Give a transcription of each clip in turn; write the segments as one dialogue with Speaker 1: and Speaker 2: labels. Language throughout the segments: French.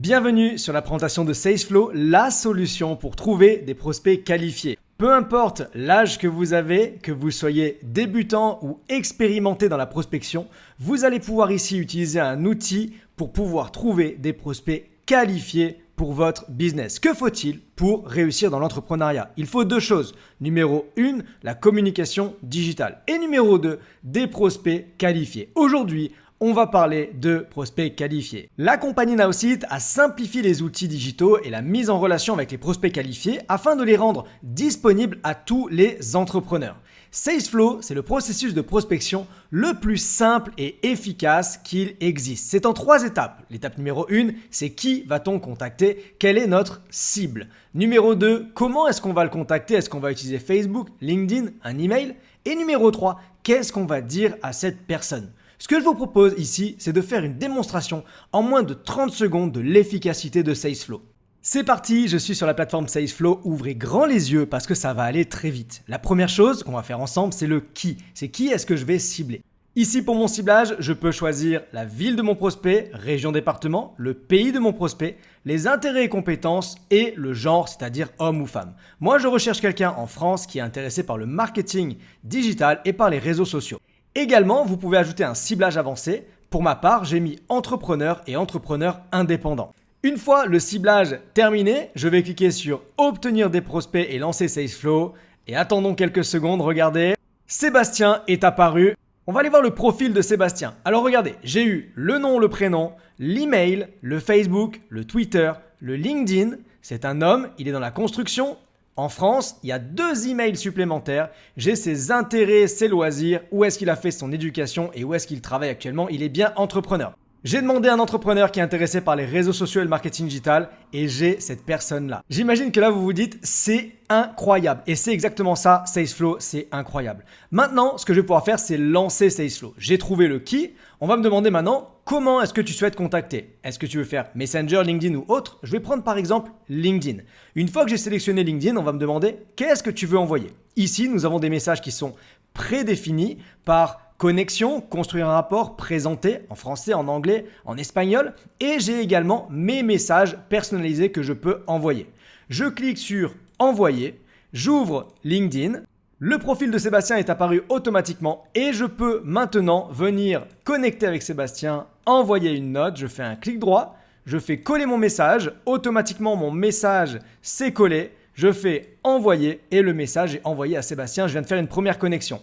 Speaker 1: Bienvenue sur la présentation de SalesFlow, la solution pour trouver des prospects qualifiés. Peu importe l'âge que vous avez, que vous soyez débutant ou expérimenté dans la prospection, vous allez pouvoir ici utiliser un outil pour pouvoir trouver des prospects qualifiés pour votre business. Que faut-il pour réussir dans l'entrepreneuriat? Il faut deux choses. Numéro 1, la communication digitale. Et numéro 2, des prospects qualifiés. Aujourd'hui, on va parler de prospects qualifiés. La compagnie Nowsite a simplifié les outils digitaux et la mise en relation avec les prospects qualifiés afin de les rendre disponibles à tous les entrepreneurs. SalesFlow, c'est le processus de prospection le plus simple et efficace qu'il existe. C'est en 3 étapes. L'étape numéro 1, c'est qui va-t-on contacter? Quelle est notre cible? Numéro 2, comment est-ce qu'on va le contacter? Est-ce qu'on va utiliser Facebook, LinkedIn, un email? Et numéro 3, qu'est-ce qu'on va dire à cette personne? Ce que je vous propose ici, c'est de faire une démonstration en moins de 30 secondes de l'efficacité de SalesFlow. C'est parti, je suis sur la plateforme SalesFlow, ouvrez grand les yeux parce que ça va aller très vite. La première chose qu'on va faire ensemble, c'est le qui. C'est qui est-ce que je vais cibler. Ici pour mon ciblage, je peux choisir la ville de mon prospect, région, département, le pays de mon prospect, les intérêts et compétences et le genre, c'est-à-dire homme ou femme. Moi, je recherche quelqu'un en France qui est intéressé par le marketing digital et par les réseaux sociaux. Également, vous pouvez ajouter un ciblage avancé. Pour ma part, j'ai mis entrepreneur et entrepreneur indépendant. Une fois le ciblage terminé, je vais cliquer sur obtenir des prospects et lancer SalesFlow. Et attendons quelques secondes, regardez. Sébastien est apparu. On va aller voir le profil de Sébastien. Alors regardez, j'ai eu le nom, le prénom, l'email, le Facebook, le Twitter, le LinkedIn. C'est un homme, il est dans la construction. En France, il y a 2 emails supplémentaires. J'ai ses intérêts, ses loisirs, où est-ce qu'il a fait son éducation et où est-ce qu'il travaille actuellement. Il est bien entrepreneur. J'ai demandé à un entrepreneur qui est intéressé par les réseaux sociaux et le marketing digital et j'ai cette personne-là. J'imagine que là, vous vous dites, c'est incroyable. Et c'est exactement ça, SalesFlow, c'est incroyable. Maintenant, ce que je vais pouvoir faire, c'est lancer SalesFlow. J'ai trouvé le qui. On va me demander maintenant, comment est-ce que tu souhaites contacter? Est-ce que tu veux faire Messenger, LinkedIn ou autre? Je vais prendre par exemple LinkedIn. Une fois que j'ai sélectionné LinkedIn, on va me demander, qu'est-ce que tu veux envoyer? Ici, nous avons des messages qui sont prédéfinis par connexion, construire un rapport, présenter en français, en anglais, en espagnol. Et j'ai également mes messages personnalisés que je peux envoyer. Je clique sur envoyer, j'ouvre LinkedIn. Le profil de Sébastien est apparu automatiquement et je peux maintenant venir connecter avec Sébastien, envoyer une note. Je fais un clic droit, je fais coller mon message. Automatiquement, mon message s'est collé. Je fais envoyer et le message est envoyé à Sébastien. Je viens de faire une première connexion.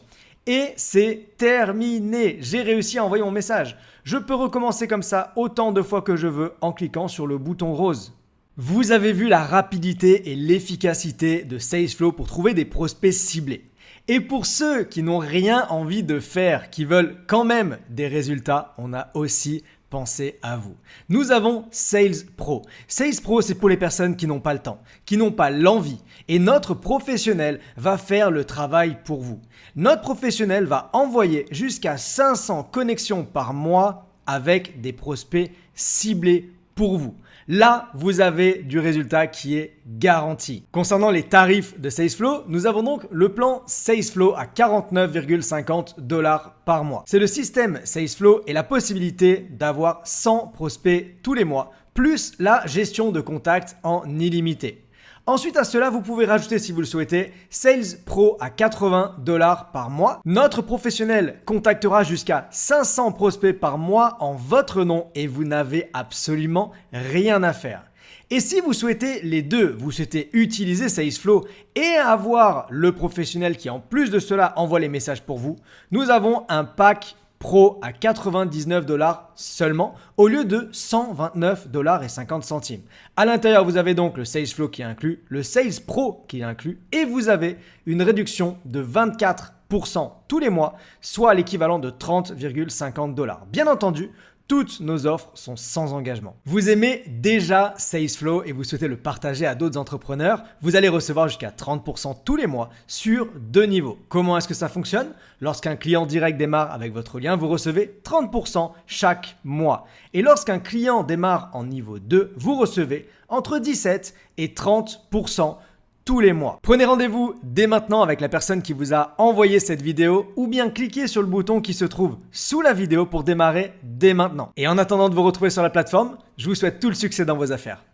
Speaker 1: Et c'est terminé. J'ai réussi à envoyer mon message. Je peux recommencer comme ça autant de fois que je veux en cliquant sur le bouton rose. Vous avez vu la rapidité et l'efficacité de SalesFlow pour trouver des prospects ciblés. Et pour ceux qui n'ont rien envie de faire, qui veulent quand même des résultats, on a aussi pensé à vous. Nous avons Sales Pro. Sales Pro, c'est pour les personnes qui n'ont pas le temps, qui n'ont pas l'envie. Et notre professionnel va faire le travail pour vous. Notre professionnel va envoyer jusqu'à 500 connexions par mois avec des prospects ciblés pour vous. Là, vous avez du résultat qui est garanti. Concernant les tarifs de SalesFlow, nous avons donc le plan SalesFlow à 49,50 $ par mois. C'est le système SalesFlow et la possibilité d'avoir 100 prospects tous les mois, plus la gestion de contacts en illimité. Ensuite à cela, vous pouvez rajouter si vous le souhaitez Sales Pro à 80 $ par mois. Notre professionnel contactera jusqu'à 500 prospects par mois en votre nom et vous n'avez absolument rien à faire. Et si vous souhaitez les deux, vous souhaitez utiliser SalesFlow et avoir le professionnel qui en plus de cela envoie les messages pour vous, nous avons un pack Pro à 99 $ seulement au lieu de 129,50 $. À l'intérieur, vous avez donc le SalesFlow qui est inclus, le Sales Pro qui est inclus et vous avez une réduction de 24% tous les mois, soit l'équivalent de 30,50 $. Bien entendu, toutes nos offres sont sans engagement. Vous aimez déjà SalesFlow et vous souhaitez le partager à d'autres entrepreneurs, vous allez recevoir jusqu'à 30% tous les mois sur 2 niveaux. Comment est-ce que ça fonctionne? Lorsqu'un client direct démarre avec votre lien, vous recevez 30% chaque mois. Et lorsqu'un client démarre en niveau 2, vous recevez entre 17 et 30% tous les mois. Prenez rendez-vous dès maintenant avec la personne qui vous a envoyé cette vidéo ou bien cliquez sur le bouton qui se trouve sous la vidéo pour démarrer dès maintenant. Et en attendant de vous retrouver sur la plateforme, je vous souhaite tout le succès dans vos affaires.